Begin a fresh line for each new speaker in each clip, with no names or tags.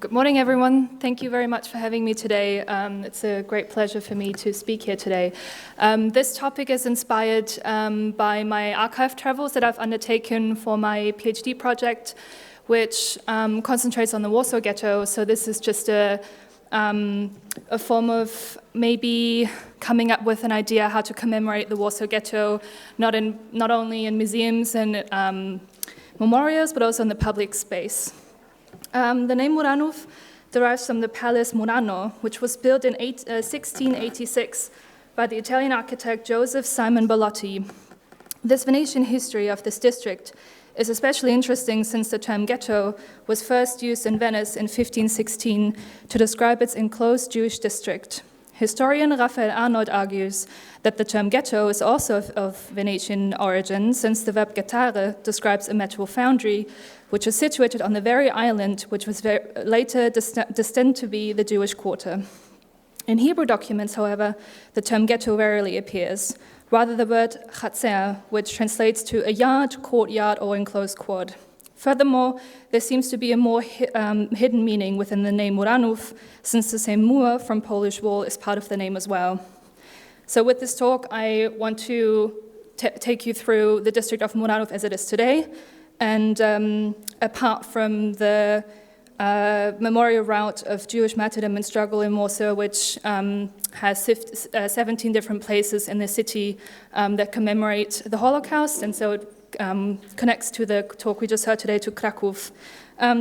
Good morning, everyone. Thank you very much for having me today. It's a great pleasure for me to speak here today. This topic is inspired by my archive travels that I've undertaken for my PhD project, which concentrates on the Warsaw Ghetto. So this is just a form of maybe coming up with an idea how to commemorate the Warsaw Ghetto, not only in museums and memorials, but also in the public space. The name Muranów derives from the palace Murano, which was built in 1686 by the Italian architect Joseph Simon Bellotti. This Venetian history of this district is especially interesting since the term ghetto was first used in Venice in 1516 to describe its enclosed Jewish district. Historian Raphael Arnold argues that the term ghetto is also of Venetian origin, since the verb gettare describes a metal foundry, which was situated on the very island, which was later destined to be the Jewish quarter. In Hebrew documents, however, the term ghetto rarely appears, rather the word chatzer, which translates to a yard, courtyard, or enclosed quad. Furthermore, there seems to be a more hidden meaning within the name Muranów, since the same mur from Polish wall is part of the name as well. So with this talk, I want to take you through the district of Muranów as it is today, and apart from the memorial route of Jewish martyrdom and struggle in Warsaw, which has 17 different places in the city that commemorate the Holocaust, and so it connects to the talk we just heard today to Kraków.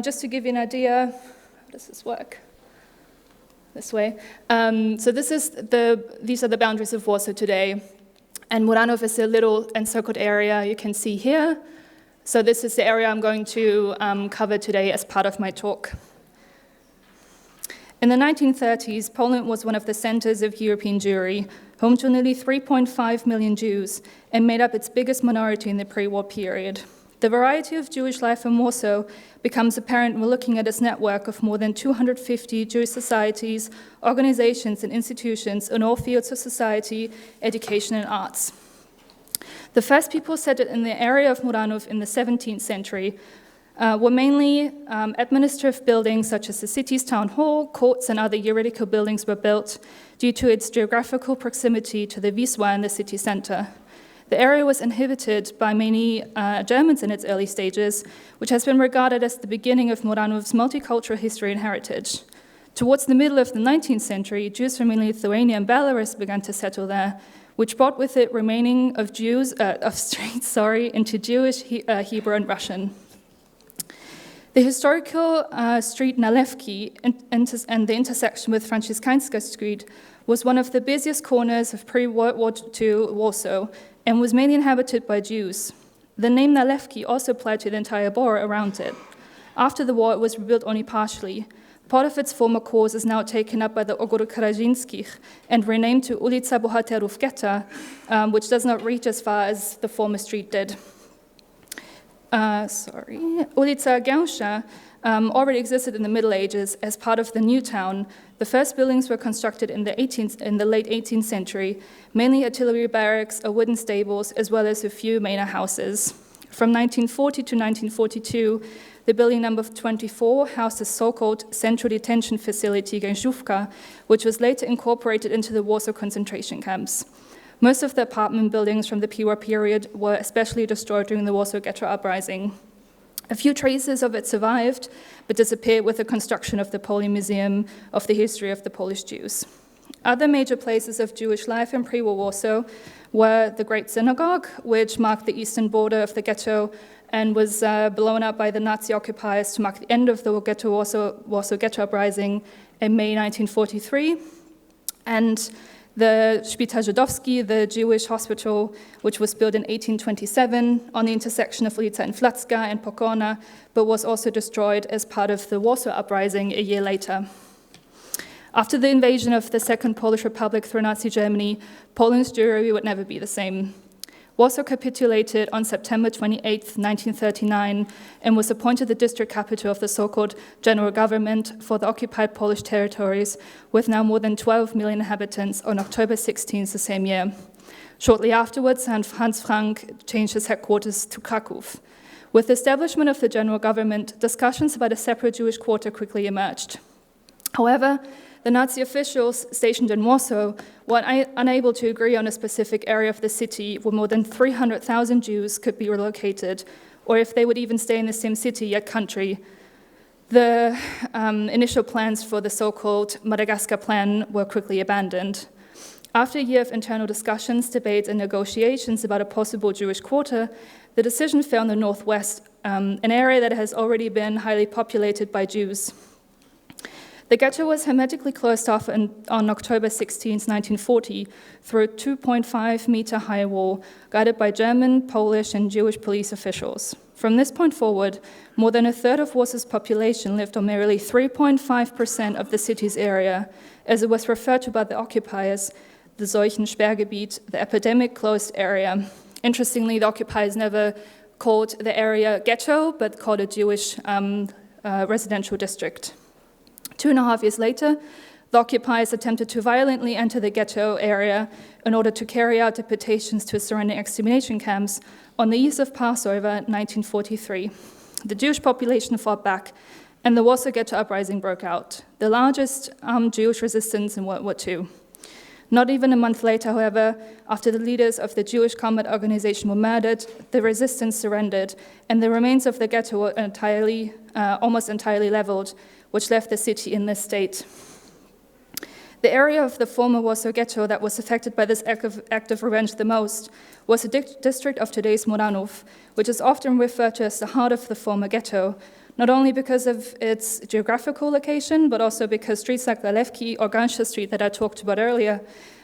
Just to give you an idea, how does this work? This way. So these are the boundaries of Warsaw today, and Muranów is a little encircled area you can see here. So this is the area I'm going to cover today as part of my talk. In the 1930s, Poland was one of the centers of European Jewry, home to nearly 3.5 million Jews, and made up its biggest minority in the pre-war period. The variety of Jewish life in Warsaw becomes apparent when looking at its network of more than 250 Jewish societies, organizations, and institutions in all fields of society, education, and arts. The first people settled in the area of Muranów in the 17th century were mainly administrative buildings such as the city's town hall, courts, and other juridical buildings were built due to its geographical proximity to the Wisła and the city center. The area was inhabited by many Germans in its early stages, which has been regarded as the beginning of Muranów's multicultural history and heritage. Towards the middle of the 19th century, Jews from mainly Lithuania and Belarus began to settle there, which brought with it remaining of streets into Jewish, Hebrew, and Russian. The historical street Nalewki and the intersection with Franciszkańska Street was one of the busiest corners of pre-World War II Warsaw and was mainly inhabited by Jews. The name Nalewki also applied to the entire borough around it. After the war, it was rebuilt only partially. Part of its former course is now taken up by the Ogór Karazińskich and renamed to Ulica Bohaterów Getta, which does not reach as far as the former street did. Ulica Gęsza already existed in the Middle Ages as part of the new town. The first buildings were constructed in the late 18th century, mainly artillery barracks or wooden stables, as well as a few manor houses. From 1940 to 1942, the building number 24 housed the so-called Central Detention Facility Gężówka, which was later incorporated into the Warsaw concentration camps. Most of the apartment buildings from the pre-war period were especially destroyed during the Warsaw Ghetto uprising. A few traces of it survived, but disappeared with the construction of the Poli Museum of the History of the Polish Jews. Other major places of Jewish life in pre-war Warsaw were the Great Synagogue, which marked the eastern border of the ghetto and was blown up by the Nazi occupiers to mark the end of the Warsaw Ghetto uprising in May 1943. And the Szpital Żydowski, the Jewish hospital, which was built in 1827 on the intersection of Ulica Inflacka and Pokorna, but was also destroyed as part of the Warsaw uprising a year later. After the invasion of the Second Polish Republic through Nazi Germany, Poland's Jewry would never be the same. Warsaw capitulated on September 28, 1939, and was appointed the district capital of the so-called general government for the occupied Polish territories, with now more than 12 million inhabitants on October 16 the same year. Shortly afterwards, Hans Frank changed his headquarters to Kraków. With the establishment of the general government, discussions about a separate Jewish quarter quickly emerged. However, the Nazi officials stationed in Warsaw were unable to agree on a specific area of the city where more than 300,000 Jews could be relocated, or if they would even stay in the same city yet country. The initial plans for the so-called Madagascar Plan were quickly abandoned. After a year of internal discussions, debates, and negotiations about a possible Jewish quarter, the decision fell in the northwest, an area that has already been highly populated by Jews. The ghetto was hermetically closed off on October 16, 1940, through a 2.5-meter high wall, guarded by German, Polish, and Jewish police officials. From this point forward, more than a third of Warsaw's population lived on merely 3.5% of the city's area, as it was referred to by the occupiers, the Seuchensperrgebiet, the epidemic closed area. Interestingly, the occupiers never called the area ghetto, but called it Jewish residential district. 2.5 years later, the occupiers attempted to violently enter the ghetto area in order to carry out deportations to surrounding extermination camps on the eve of Passover 1943. The Jewish population fought back, and the Warsaw Ghetto uprising broke out, the largest Jewish resistance in World War II. Not even a month later, however, after the leaders of the Jewish Combat Organization were murdered, the resistance surrendered, and the remains of the ghetto were almost entirely leveled, which left the city in this state. The area of the former Warsaw Ghetto that was affected by this act of revenge the most was the district of today's Muranów, which is often referred to as the heart of the former ghetto, not only because of its geographical location, but also because streets like Zalewki or Gansha Street that I talked about earlier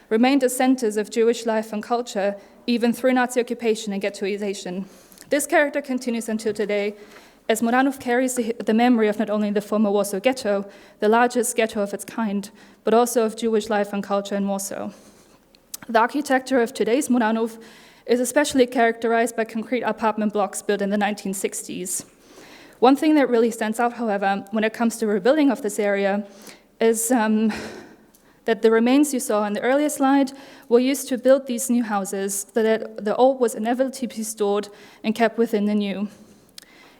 remained as centers of Jewish life and culture, even through Nazi occupation and ghettoization. This character continues until today, as Muranów carries the memory of not only the former Warsaw Ghetto, the largest ghetto of its kind, but also of Jewish life and culture in Warsaw. The architecture of today's Muranów is especially characterized by concrete apartment blocks built in the 1960s. One thing that really stands out, however, when it comes to rebuilding of this area is that the remains you saw in the earlier slide were used to build these new houses, so that the old was inevitably stored and kept within the new.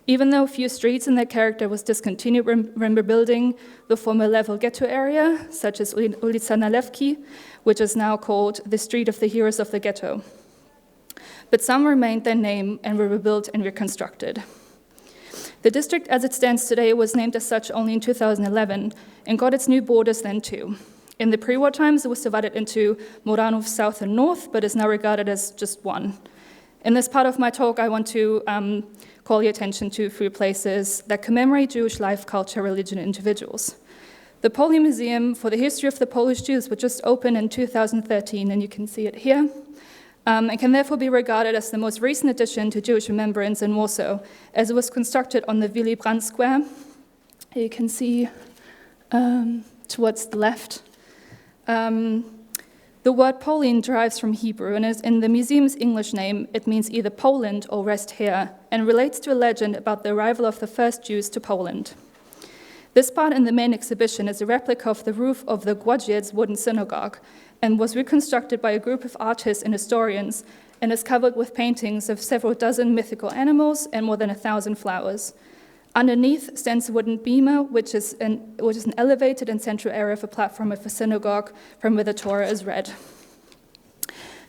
Even though a few streets in that character was discontinued when rebuilding the former level ghetto area, such as Ulica Nalewki, which is now called the Street of the Heroes of the Ghetto. But some remained their name and were rebuilt and reconstructed. The district as it stands today was named as such only in 2011 and got its new borders then too. In the pre-war times, it was divided into Muranów South and North, but is now regarded as just one. In this part of my talk, I want to call your attention to 3 places that commemorate Jewish life, culture, religion, and individuals. The Poli Museum for the History of the Polish Jews was just opened in 2013, and you can see it here. It can therefore be regarded as the most recent addition to Jewish remembrance in Warsaw, as it was constructed on the Willy Brandt Square. You can see towards the left. The word Polin derives from Hebrew, and is in the museum's English name, it means either Poland or rest here, and relates to a legend about the arrival of the first Jews to Poland. This part in the main exhibition is a replica of the roof of the Głodziec wooden synagogue, and was reconstructed by a group of artists and historians, and is covered with paintings of several dozen mythical animals and more than 1,000 flowers. Underneath stands a wooden beamer, which is an elevated and central area of a platform of a synagogue from where the Torah is read.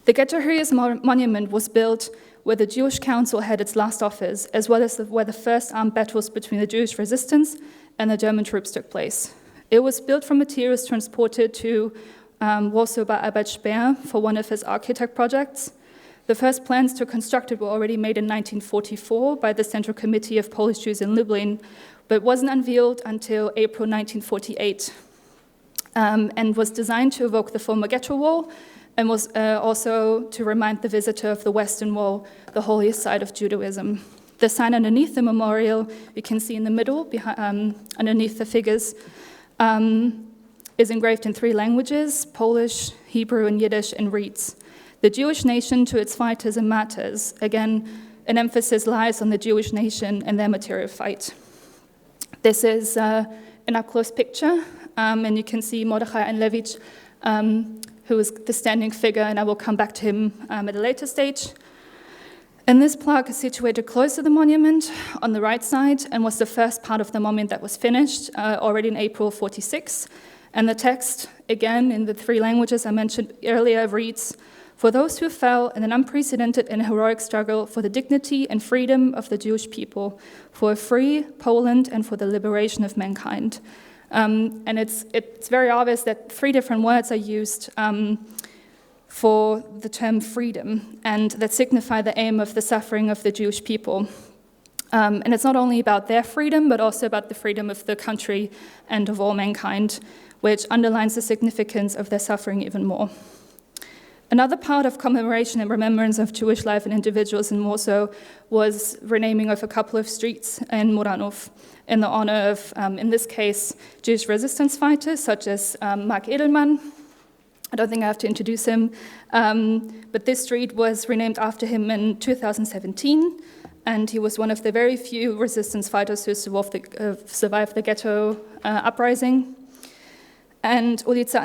The Ghetto Heroes Monument was built where the Jewish Council had its last office, as well as where the first armed battles between the Jewish resistance and the German troops took place. It was built from materials transported to Warsaw by Albert Speer for one of his architect projects. The first plans to construct it were already made in 1944 by the Central Committee of Polish Jews in Lublin, but wasn't unveiled until April 1948, and was designed to evoke the former ghetto wall, and was also to remind the visitor of the Western Wall, the holiest site of Judaism. The sign underneath the memorial, you can see in the middle, underneath the figures, is engraved in 3 languages, Polish, Hebrew, and Yiddish, and reads, "The Jewish nation to its fighters and martyrs." Again, an emphasis lies on the Jewish nation and their material fight. This is an up-close picture, and you can see Mordechai Anlewicz, who is the standing figure, and I will come back to him at a later stage. And this plaque is situated close to the monument on the right side and was the first part of the monument that was finished already in April 46. And the text, again, in the 3 languages I mentioned earlier, reads, "For those who fell in an unprecedented and heroic struggle for the dignity and freedom of the Jewish people, for a free Poland and for the liberation of mankind." And it's very obvious that 3 different words are used for the term freedom, and that signify the aim of the suffering of the Jewish people. And it's not only about their freedom, but also about the freedom of the country and of all mankind, which underlines the significance of their suffering even more. Another part of commemoration and remembrance of Jewish life and individuals in Warsaw was renaming of a couple of streets in Muranów in the honor of, in this case, Jewish resistance fighters such as Mark Edelman. I don't think I have to introduce him, but this street was renamed after him in 2017, and he was one of the very few resistance fighters who survived the ghetto uprising. And ulica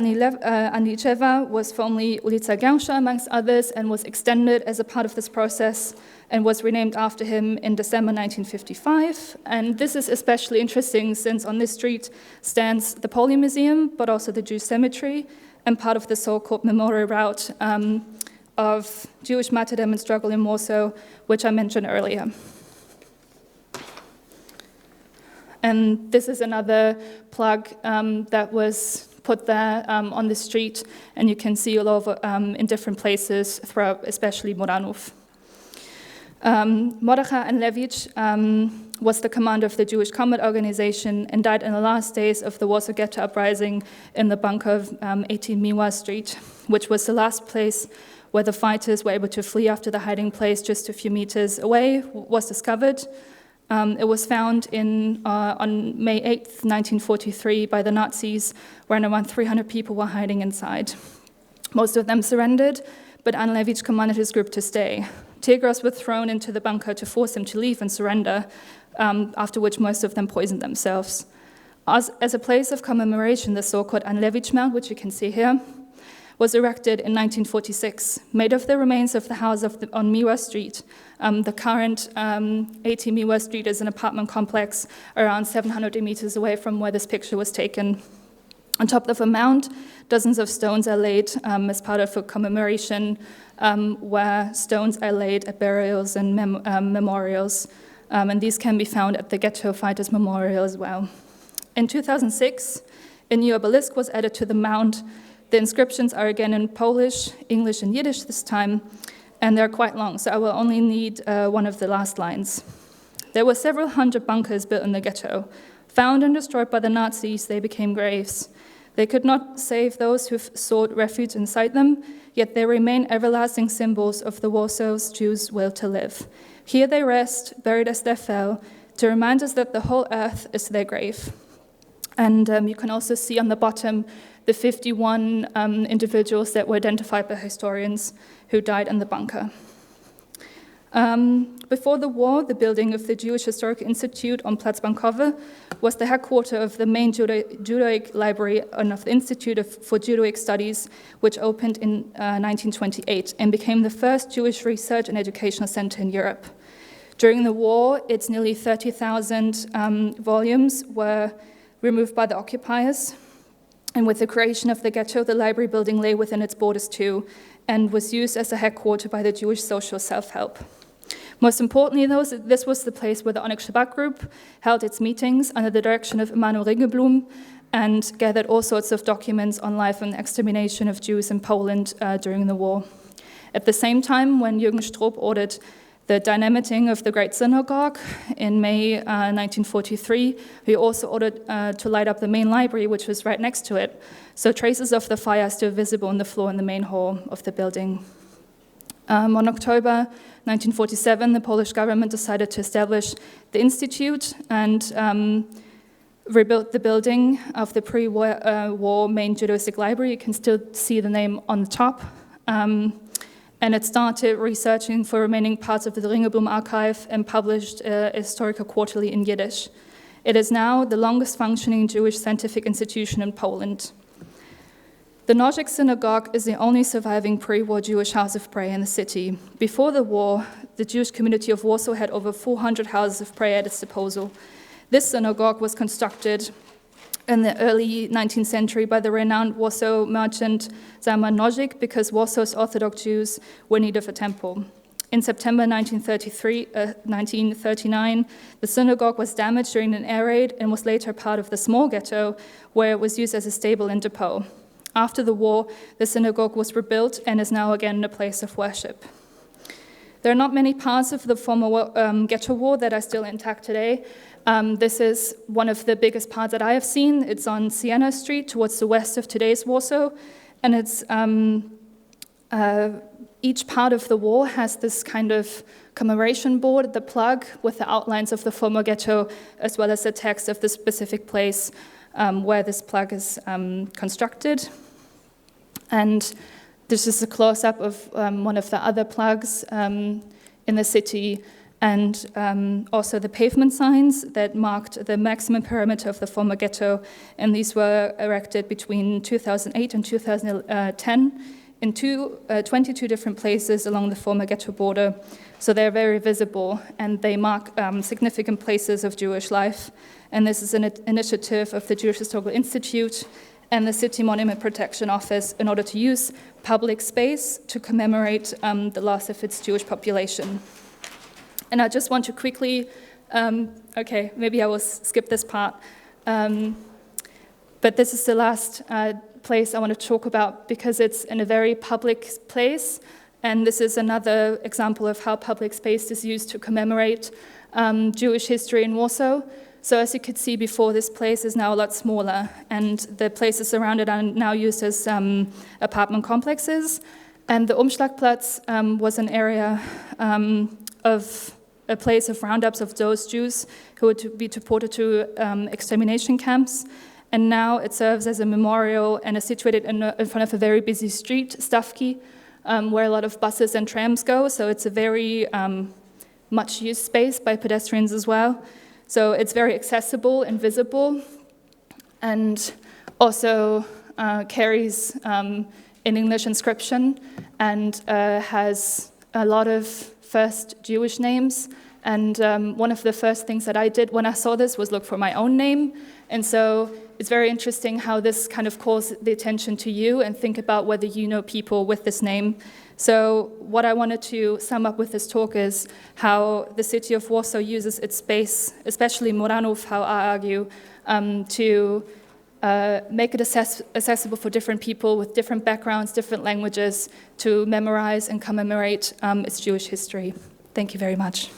Aniczeva was formerly ulica Gęsza, amongst others, and was extended as a part of this process and was renamed after him in December 1955. And this is especially interesting since on this street stands the Poli Museum, but also the Jewish Cemetery, and part of the so-called memorial route of Jewish martyrdom and struggle in Warsaw, which I mentioned earlier. And this is another plug that was put there on the street, and you can see all over in different places throughout, especially Muranów. Mordechai Anlewicz was the commander of the Jewish Combat Organization and died in the last days of the Warsaw Ghetto uprising in the bunker of 18 Miła Street, which was the last place where the fighters were able to flee after the hiding place just a few meters away was discovered. It was found on May 8th, 1943 by the Nazis, when around 300 people were hiding inside. Most of them surrendered, but Anlewicz commanded his group to stay. Tear gas were thrown into the bunker to force them to leave and surrender, after which most of them poisoned themselves. As a place of commemoration, the so-called Anlewicz Mound, which you can see here, was erected in 1946, made of the remains of the house on Miła Street. The current 80 Miła Street is an apartment complex around 700 meters away from where this picture was taken. On top of a mound, dozens of stones are laid as part of a commemoration where stones are laid at burials and memorials. And these can be found at the Ghetto Fighters Memorial as well. In 2006, a new obelisk was added to the mound. The inscriptions are again in Polish, English, and Yiddish this time, and they're quite long, so I will only need one of the last lines. There were several hundred bunkers built in the ghetto. Found and destroyed by the Nazis, they became graves. They could not save those who sought refuge inside them, yet they remain everlasting symbols of the Warsaw's Jews' will to live. Here they rest, buried as they fell, to remind us that the whole earth is their grave. And you can also see on the bottom the 51 individuals that were identified by historians who died in the bunker. Before the war, the building of the Jewish Historical Institute on Platz Bankowy was the headquarters of the main Judaic library and of the Institute for Judaic Studies, which opened in 1928 and became the first Jewish research and educational center in Europe. During the war, its nearly 30,000 volumes were removed by the occupiers. And with the creation of the ghetto, the library building lay within its borders too, and was used as a headquarters by the Jewish social self-help. Most importantly, though, this was the place where the Onyx Shabbat group held its meetings under the direction of Emanuel Ringelblum and gathered all sorts of documents on life and extermination of Jews in Poland during the war. At the same time, when Jürgen Stroop ordered the dynamiting of the Great Synagogue in May 1943, he also ordered to light up the main library, which was right next to it. So traces of the fire are still visible on the floor in the main hall of the building. On October 1947, the Polish government decided to establish the Institute and rebuilt the building of the pre-war main Judaistic library. You can still see the name on the top. And it started researching for remaining parts of the Ringelblum archive and published a historical quarterly in Yiddish. It is now the longest functioning Jewish scientific institution in Poland. The Nożyk Synagogue is the only surviving pre-war Jewish house of prayer in the city. Before the war, the Jewish community of Warsaw had over 400 houses of prayer at its disposal. This synagogue was constructed in the early 19th century by the renowned Warsaw merchant Zalman Nozick because Warsaw's Orthodox Jews were in need of a temple. In September 1939, the synagogue was damaged during an air raid and was later part of the small ghetto, where it was used as a stable and depot. After the war, the synagogue was rebuilt and is now again a place of worship. There are not many parts of the former ghetto wall that are still intact today. This is one of the biggest parts that I have seen. It's on Siena Street towards the west of today's Warsaw, and it's each part of the wall has this kind of commemoration board, the plug, with the outlines of the former ghetto, as well as the text of the specific place where this plug is constructed. And this is a close-up of one of the other plugs in the city, and also the pavement signs that marked the maximum perimeter of the former ghetto, and these were erected between 2008 and 2010 in 22 different places along the former ghetto border. So they're very visible, and they mark significant places of Jewish life. And this is an initiative of the Jewish Historical Institute and the City Monument Protection Office in order to use public space to commemorate the loss of its Jewish population. And I just want to quickly, okay, maybe I will skip this part, but this is the last place I want to talk about because it's in a very public place, and this is another example of how public space is used to commemorate Jewish history in Warsaw. So as you could see before, this place is now a lot smaller, and the places around it are now used as apartment complexes. And the Umschlagplatz was an area of a place of roundups of those Jews who were to be deported to extermination camps. And now it serves as a memorial and is situated in front of a very busy street, Stawki, where a lot of buses and trams go. So it's a very much used space by pedestrians as well. So it's very accessible and visible, and also carries an English inscription and has a lot of first Jewish names. And one of the first things that I did when I saw this was look for my own name. And so it's very interesting how this kind of calls the attention to you and think about whether you know people with this name. So what I wanted to sum up with this talk is how the city of Warsaw uses its space, especially Muranów, how I argue, to make it accessible for different people with different backgrounds, different languages, to memorize and commemorate its Jewish history. Thank you very much.